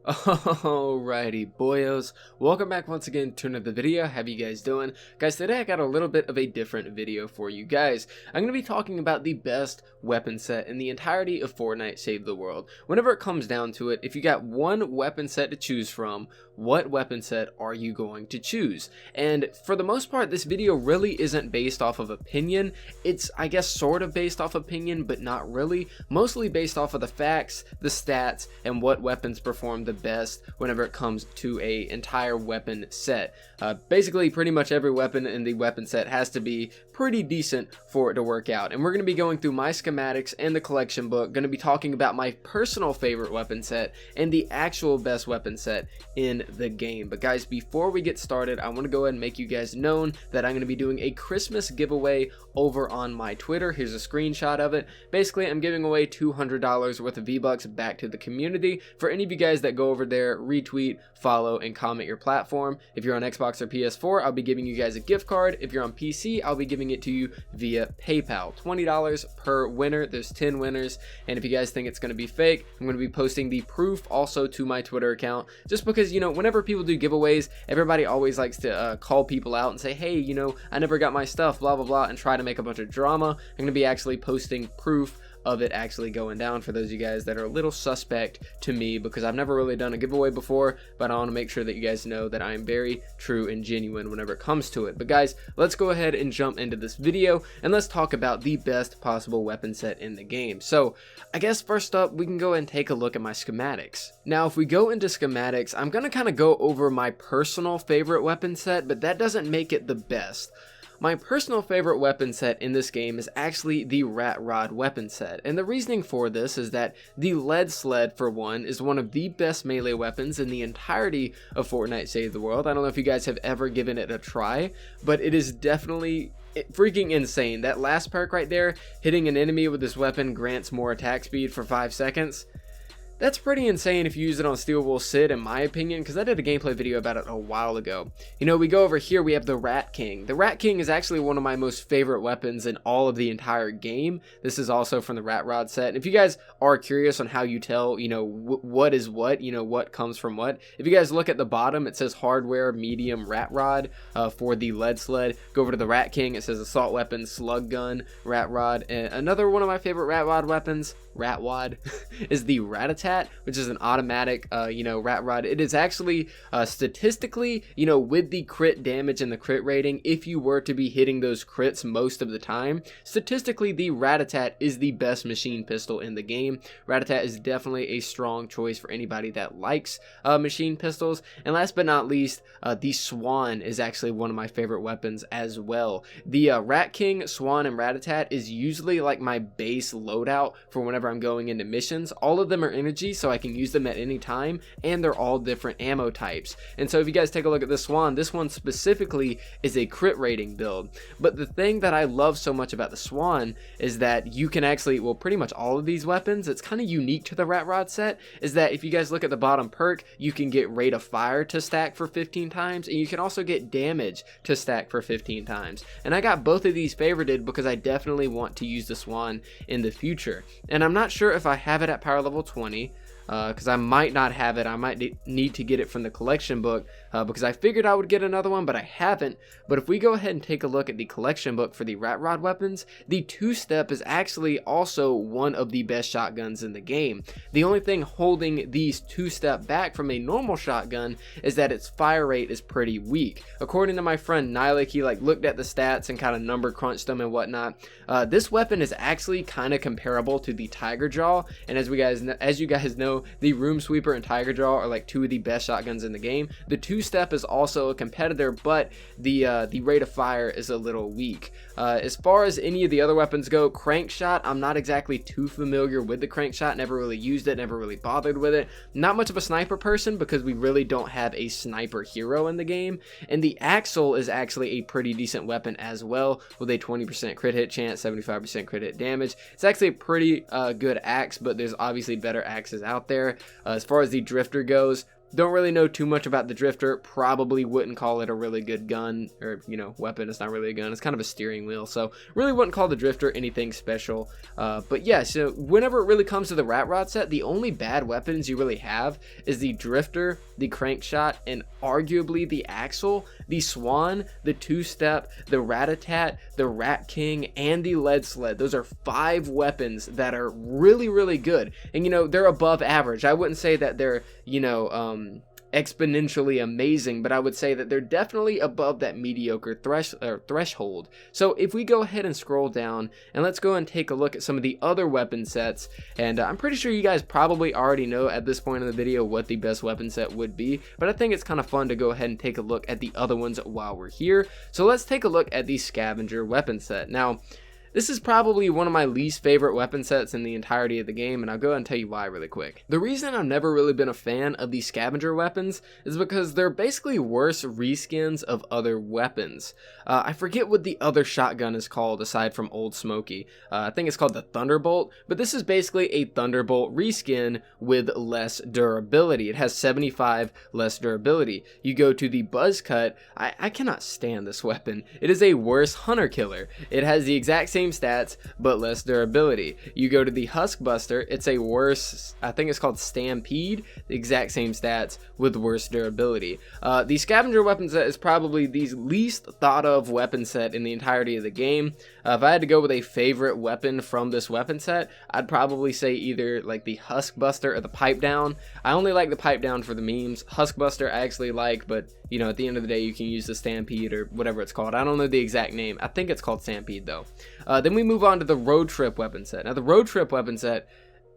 Alrighty boyos, welcome back once again to another video. How you guys doing? Guys, today I got a little bit of a different video for you guys. I'm going to be talking about the best weapon set in the entirety of Fortnite Save the World. Whenever it comes down to it, if you got one weapon set to choose from, what weapon set are you going to choose? And for the most part, this video really isn't based off of opinion. It's, I guess, sort of based off opinion, but not really. Mostly based off of the facts, the stats, and what weapons perform the best whenever it comes to a entire weapon set. Basically, pretty much every weapon in the weapon set has to be pretty decent for it to work out. And we're going to be going through my schematics and the collection book, going to be talking about my personal favorite weapon set and the actual best weapon set in the game. But guys, before we get started, I want to go ahead and make you guys known that I'm going to be doing a Christmas giveaway over on my Twitter. Here's a screenshot of it. Basically, I'm giving away $200 worth of V-Bucks back to the community for any of you guys that go over there, retweet, follow, and comment your platform. If you're on Xbox or PS4, I'll be giving you guys a gift card. If you're on PC, I'll be giving it to you via PayPal. $20 per winner. There's 10 winners, and if you guys think it's going to be fake, I'm going to be posting the proof also to my Twitter account, just because, you know, whenever people do giveaways, everybody always likes to call people out and say, hey, you know, I never got my stuff, blah blah blah, and try to make a bunch of drama. I'm going to be actually posting proof of it actually going down for those of you guys that are a little suspect to me, because I've never really done a giveaway before, but I want to make sure that you guys know that I am very true and genuine whenever it comes to it. But guys, let's go ahead and jump into this video and let's talk about the best possible weapon set in the game. So I guess first up, we can go ahead and take a look at my schematics. Now if we go into schematics, I'm going to kind of go over my personal favorite weapon set, but that doesn't make it the best. My personal favorite weapon set in this game is actually the Ratatat weapon set, and the reasoning for this is that the lead sled, for one, is one of the best melee weapons in the entirety of Fortnite Save the World. I don't know if you guys have ever given it a try, but it is definitely freaking insane. That last perk right there, hitting an enemy with this weapon grants more attack speed for 5 seconds. That's pretty insane if you use it on Steel Wool Sid, in my opinion, because I did a gameplay video about it a while ago. You know, we go over here, we have the Rat King. The Rat King is actually one of my most favorite weapons in all of the entire game. This is also from the Ratatat set. And if you guys are curious on how you tell, you know, what is what, you know, what comes from what, if you guys look at the bottom, it says hardware, medium, Ratatat for the lead sled. Go over to the Rat King, it says assault weapon, slug gun, Ratatat. And another one of my favorite Ratatat weapons, is the Ratatat, which is an automatic, you know, Ratatat. It is actually statistically, you know, with the crit damage and the crit rating, if you were to be hitting those crits most of the time, statistically the Ratatat is the best machine pistol in the game. Ratatat is definitely a strong choice for anybody that likes machine pistols. And last but not least, the Swan is actually one of my favorite weapons as well. The Rat King, Swan, and Ratatat is usually like my base loadout for whenever I'm going into missions. All of them are energy, so I can use them at any time, and they're all different ammo types. And so if you guys take a look at the Swan, this one specifically is a crit rating build. But the thing that I love so much about the Swan is that you can actually, well, pretty much all of these weapons, it's kind of unique to the Ratatat set, is that if you guys look at the bottom perk, you can get rate of fire to stack for 15 times, and you can also get damage to stack for 15 times. And I got both of these favorited because I definitely want to use the Swan in the future. And I'm not sure if I have it at power level 20, because I might not have it. I might need to get it from the collection book, because I figured I would get another one, but I haven't. But if we go ahead and take a look at the collection book for the Ratatat weapons, the two-step is actually also one of the best shotguns in the game. The only thing holding these two-step back from a normal shotgun is that its fire rate is pretty weak. According to my friend Nylik, he looked at the stats and kind of number crunched them and whatnot. This weapon is actually kind of comparable to the Tiger Jaw, and as you guys know, the Room Sweeper and Tiger Jaw are like two of the best shotguns in the game. The two-step is also a competitor, but the rate of fire is a little weak. As far as any of the other weapons go, Crankshot, I'm not exactly too familiar with the Crankshot, never really used it, never really bothered with it. Not much of a sniper person because we really don't have a sniper hero in the game. And the Axle is actually a pretty decent weapon as well, with a 20% crit hit chance, 75% crit hit damage. It's actually a pretty good axe, but there's obviously better axes out there. As far as the Drifter goes, Don't really know too much about the Drifter. Probably wouldn't call it a really good gun, or, you know, weapon. It's not really a gun. It's kind of a steering wheel. So really wouldn't call the Drifter anything special. But yeah, so whenever it really comes to the Rat Rod set, the only bad weapons you really have is the Drifter, the Crankshot, and arguably the Axle, the Swan, the Two-Step, the Ratatat, the Rat King, and the Lead Sled. Those are 5 weapons that are really, really good. And, you know, they're above average. I wouldn't say that they're, you know, exponentially amazing, but I would say that they're definitely above that mediocre threshold. So if we go ahead and scroll down, and let's go and take a look at some of the other weapon sets, and I'm pretty sure you guys probably already know at this point in the video what the best weapon set would be, but I think it's kind of fun to go ahead and take a look at the other ones while we're here. So let's take a look at the Scavenger Weapon Set. Now, this is probably one of my least favorite weapon sets in the entirety of the game, and I'll go ahead and tell you why really quick. The reason I've never really been a fan of these scavenger weapons is because they're basically worse reskins of other weapons. I forget what the other shotgun is called aside from Old Smoky. I think it's called the Thunderbolt, but this is basically a Thunderbolt reskin with less durability. It has 75 less durability. You go to the Buzz Cut. I cannot stand this weapon. It is a worse hunter killer. It has the exact same stats but less durability. You go to the Husk Buster, it's a worse, I think it's called Stampede, the exact same stats with worse durability. The Scavenger Weapon Set is probably the least thought of weapon set in the entirety of the game. If I had to go with a favorite weapon from this weapon set, I'd probably say either like the Husk Buster or the Pipe Down. I only like the Pipe Down for the memes. Husk Buster I actually like, but you know, at the end of the day you can use the Stampede or whatever it's called. I don't know the exact name. I think it's called Stampede though. Then we move on to the Road Trip Weapon Set. Now the Road Trip Weapon Set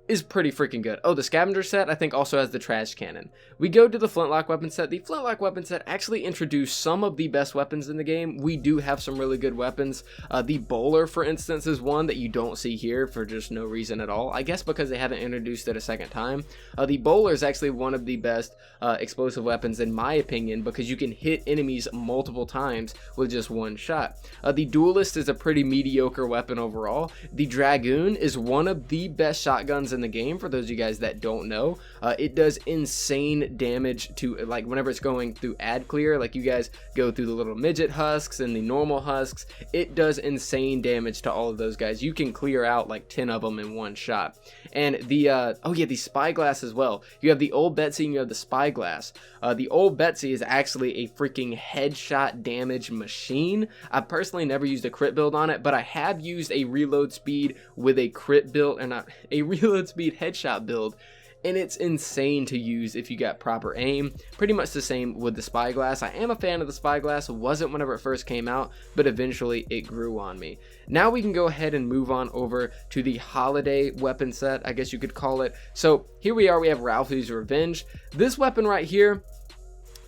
is pretty freaking good. Oh, the Scavenger set I think also has the Trash Cannon. We go to the Flintlock Weapon Set. The Flintlock Weapon Set actually introduced some of the best weapons in the game. We do have some really good weapons. The Bowler, for instance, is one that you don't see here for just no reason at all. I guess because they haven't introduced it a second time. The Bowler is actually one of the best explosive weapons in my opinion because you can hit enemies multiple times with just one shot. The Duelist is a pretty mediocre weapon overall. The Dragoon is one of the best shotguns in the game for those of you guys that don't know. It does insane damage to, like, whenever it's going through ad clear, like you guys go through the little midget husks and the normal husks, it does insane damage to all of those guys. You can clear out like 10 of them in one shot. And the oh yeah, the Spyglass as well. You have the Old Betsy and you have the Spyglass. The Old Betsy is actually a freaking headshot damage machine. I've personally never used a crit build on it, but I have used a reload speed with a crit build, or not, a reload speed headshot build, and it's insane to use if you got proper aim. Pretty much the same with the Spyglass. I am a fan of the Spyglass. It wasn't whenever it first came out, but eventually it grew on me. Now we can go ahead and move on over to the Holiday Weapon Set, I guess you could call it. So here we are, we have Ralphie's Revenge. This weapon right here,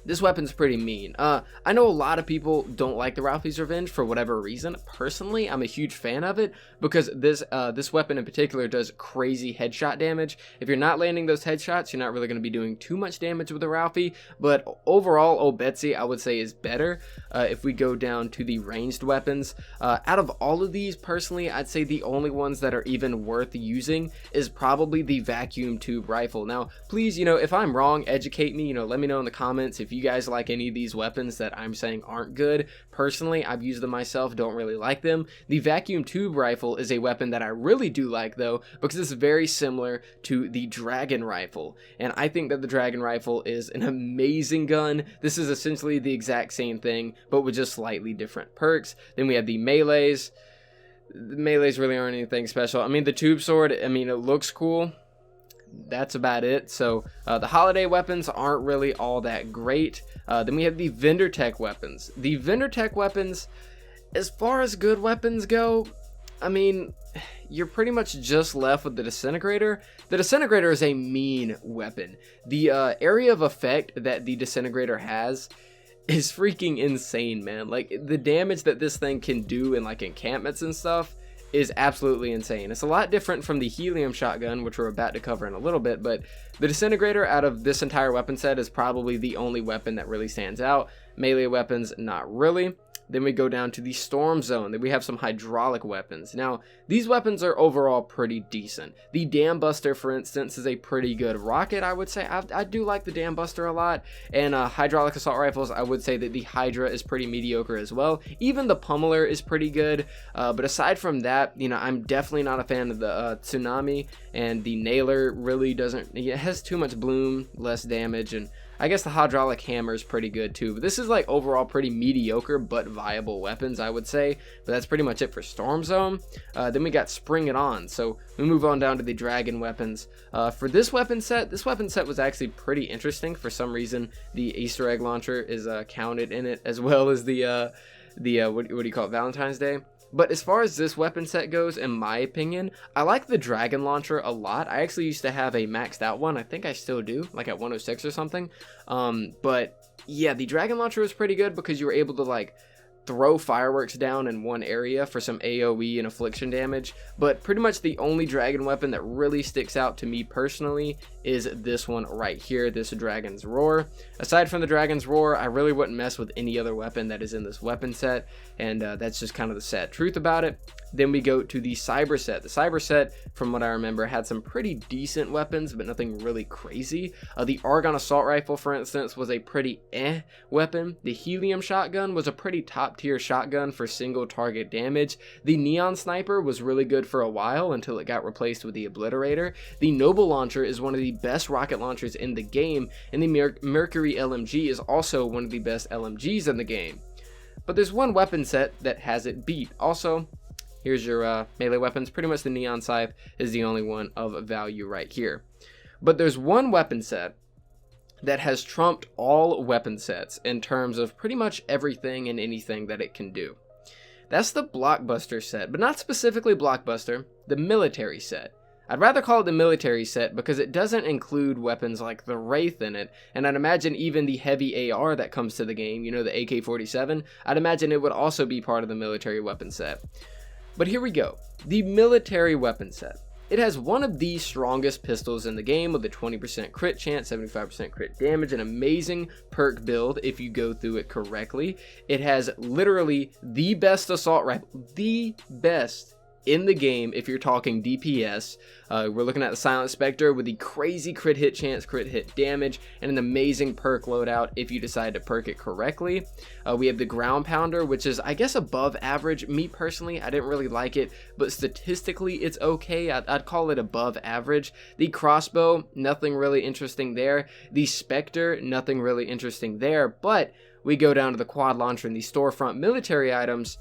this weapon's pretty mean. I know a lot of people don't like the Ralphie's Revenge for whatever reason. Personally, I'm a huge fan of it because this weapon in particular does crazy headshot damage. If you're not landing those headshots, you're not really going to be doing too much damage with the Ralphie, but overall, Old Betsy, I would say, is better. If we go down to the ranged weapons, out of all of these, personally, I'd say the only ones that are even worth using is probably the Vacuum Tube Rifle. Now, please, you know, if I'm wrong, educate me, you know, let me know in the comments if you guys like any of these weapons that I'm saying aren't good. Personally, I've used them myself, don't really like them. The Vacuum Tube Rifle is a weapon that I really do like though, because it's very similar to the Dragon Rifle, and I think that the Dragon Rifle is an amazing gun. This is essentially the exact same thing, but with just slightly different perks. Then we have the Melees. The Melees really aren't anything special. I mean, the Tube Sword, I mean, it looks cool. That's about it. So the holiday weapons aren't really all that great. Then we have the vendor tech weapons. The vendor tech weapons, as far as good weapons go, I mean, you're pretty much just left with the Disintegrator. The Disintegrator is a mean weapon. The area of effect that the Disintegrator has is freaking insane, man. Like, the damage that this thing can do in like encampments and stuff is absolutely insane. It's a lot different from the Helium Shotgun, which we're about to cover in a little bit, but the Disintegrator out of this entire weapon set is probably the only weapon that really stands out. Melee weapons, not really. Then we go down to the Storm Zone. Then we have some hydraulic weapons. Now, these weapons are overall pretty decent. The Dam Buster, for instance, is a pretty good rocket, I would say. I do like the Dam Buster a lot. And hydraulic assault rifles, I would say that the Hydra is pretty mediocre as well. Even the Pummeler is pretty good. But aside from that, you know, I'm definitely not a fan of the Tsunami. And the Nailer really doesn't, it has too much bloom, less damage, and I guess the hydraulic hammer is pretty good too. But this is like overall pretty mediocre but viable weapons, I would say. But that's pretty much it for Storm Zone. Then we got Spring It On. So we move on down to the Dragon weapons. For this weapon set was actually pretty interesting. For some reason, the Easter egg launcher is counted in it, as well as the what do you call it, Valentine's Day. But as far as this weapon set goes, in my opinion, I like the Dragon launcher a lot. I actually used to have a maxed out one. I think I still do, like at 106 or something. But yeah, the Dragon launcher was pretty good because you were able to like throw fireworks down in one area for some AoE and affliction damage. But pretty much the only Dragon weapon that really sticks out to me personally is this one right here, this Dragon's Roar. Aside from the Dragon's Roar, I really wouldn't mess with any other weapon that is in this weapon set, and that's just kind of the sad truth about it. Then we go to the Cyber set. The Cyber set, from what I remember, had some pretty decent weapons, but nothing really crazy. The Argon Assault Rifle, for instance, was a pretty weapon. The Helium Shotgun was a pretty top tier shotgun for single target damage. The Neon Sniper was really good for a while until it got replaced with the Obliterator. The Noble Launcher is one of the best rocket launchers in the game, and the Mercury LMG is also one of the best LMGs in the game. But there's one weapon set that has it beat. Also, here's your melee weapons. Pretty much the Neon Scythe is the only one of value right here. But there's one weapon set that has trumped all weapon sets in terms of pretty much everything and anything that it can do. That's the Blockbuster set, but not specifically Blockbuster, the military set. I'd rather call it the military set because it doesn't include weapons like the Wraith in it, and I'd imagine even the heavy AR that comes to the game, you know, the AK-47, I'd imagine it would also be part of the military weapon set. But here we go, the military weapon set. It has one of the strongest pistols in the game with a 20% crit chance, 75% crit damage, an amazing perk build if you go through it correctly. It has literally the best assault rifle, the best in the game if you're talking DPS. We're looking at the Silent Spectre with the crazy crit hit chance, crit hit damage, and an amazing perk loadout if you decide to perk it correctly. We have the Ground Pounder, which is, I guess, above average. Me personally, I didn't really like it, but statistically it's okay. I'd call it above average. The Crossbow, nothing really interesting there. The Spectre, nothing really interesting there, but we go down to the Quad Launcher and the Storefront military items,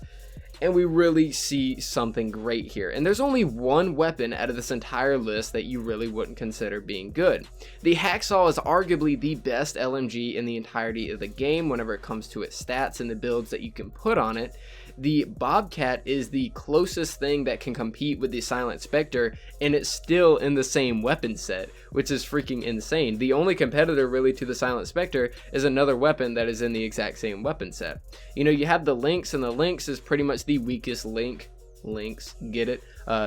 and we really see something great here. And there's only one weapon out of this entire list that you really wouldn't consider being good. The Hacksaw is arguably the best LMG in the entirety of the game whenever it comes to its stats and the builds that you can put on it. The Bobcat is the closest thing that can compete with the Silent Spectre, and it's still in the same weapon set, which is freaking insane. The only competitor really to the Silent Spectre is another weapon that is in the exact same weapon set. You know, you have the Lynx, and the Lynx is pretty much the weakest link. Lynx, get it?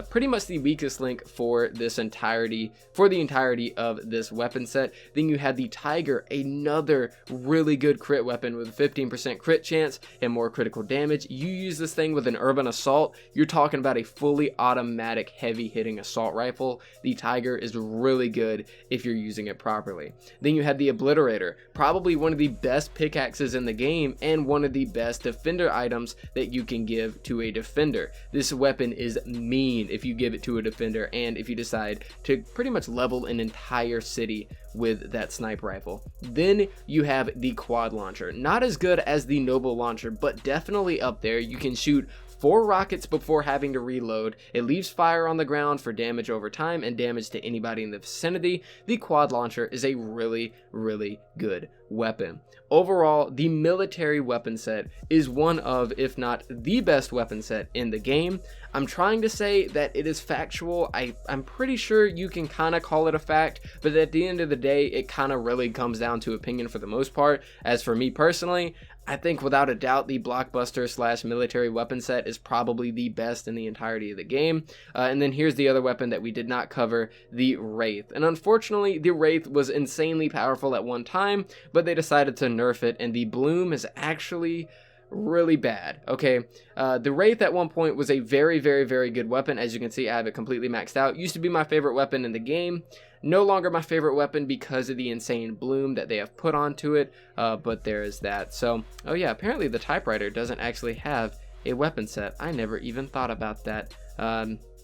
Pretty much the weakest link for the entirety of this weapon set. Then you had the Tiger, another really good crit weapon with 15% crit chance and more critical damage. You use this thing with an urban assault, you're talking about a fully automatic heavy hitting assault rifle. The Tiger is really good if you're using it properly. Then you had the Obliterator, probably one of the best pickaxes in the game and one of the best defender items that you can give to a defender. This weapon is mean if you give it to a defender and if you decide to pretty much level an entire city with that sniper rifle. Then you have the Quad Launcher. Not as good as the Noble Launcher, but definitely up there. You can shoot 4 rockets before having to reload. It leaves fire on the ground for damage over time and damage to anybody in the vicinity. The Quad Launcher is a really, really good weapon. Overall, the military weapon set is one of, if not the best weapon set in the game. I'm trying to say that it is factual. I'm pretty sure you can kind of call it a fact, but at the end of the day, it kind of really comes down to opinion for the most part. As for me personally, I think without a doubt the Blockbuster / military weapon set is probably the best in the entirety of the game. And then here's the other weapon that we did not cover, the Wraith. And unfortunately, the Wraith was insanely powerful at one time, but they decided to nerf it, and the Bloom is actually really bad. Okay, the Wraith at one point was a very, very, very good weapon. As you can see, I have it completely maxed out. Used to be my favorite weapon in the game. No longer my favorite weapon because of the insane bloom that they have put onto it, but there is that. So, oh yeah, apparently the typewriter doesn't actually have a weapon set. I never even thought about that.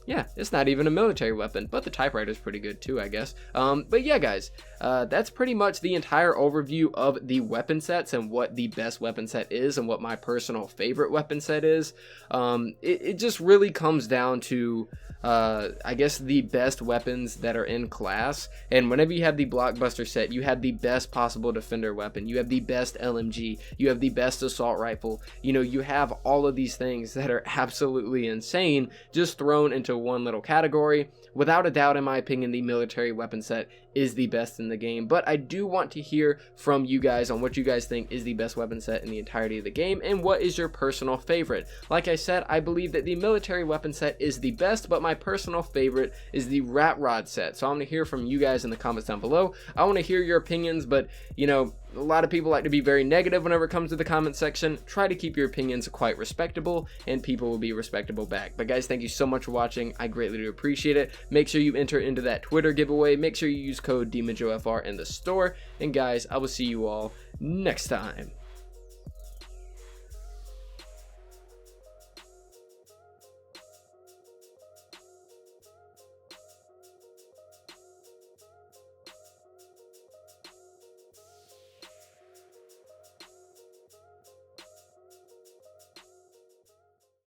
Yeah, it's not even a military weapon, but the typewriter is pretty good too, I guess. But yeah, guys, that's pretty much the entire overview of the weapon sets and what the best weapon set is and what my personal favorite weapon set is. It just really comes down to, I guess, the best weapons that are in class. And whenever you have the blockbuster set, you have the best possible defender weapon. You have the best LMG. You have the best assault rifle. You know, you have all of these things that are absolutely insane just thrown into one little category. Without a doubt, in my opinion, the military weapon set is the best in the game, but I do want to hear from you guys on what you guys think is the best weapon set in the entirety of the game and what is your personal favorite. Like I said, I believe that the military weapon set is the best, but my personal favorite is the rat rod set. So I want to hear from you guys in the comments down below. I want to hear your opinions, but you know, a lot of people like to be very negative whenever it comes to the comment section. Try to keep your opinions quite respectable, and people will be respectable back. But guys, thank you so much for watching. I greatly do appreciate it. Make sure you enter into that Twitter giveaway. Make sure you use code demonjoefr in the store. And guys, I will see you all next time.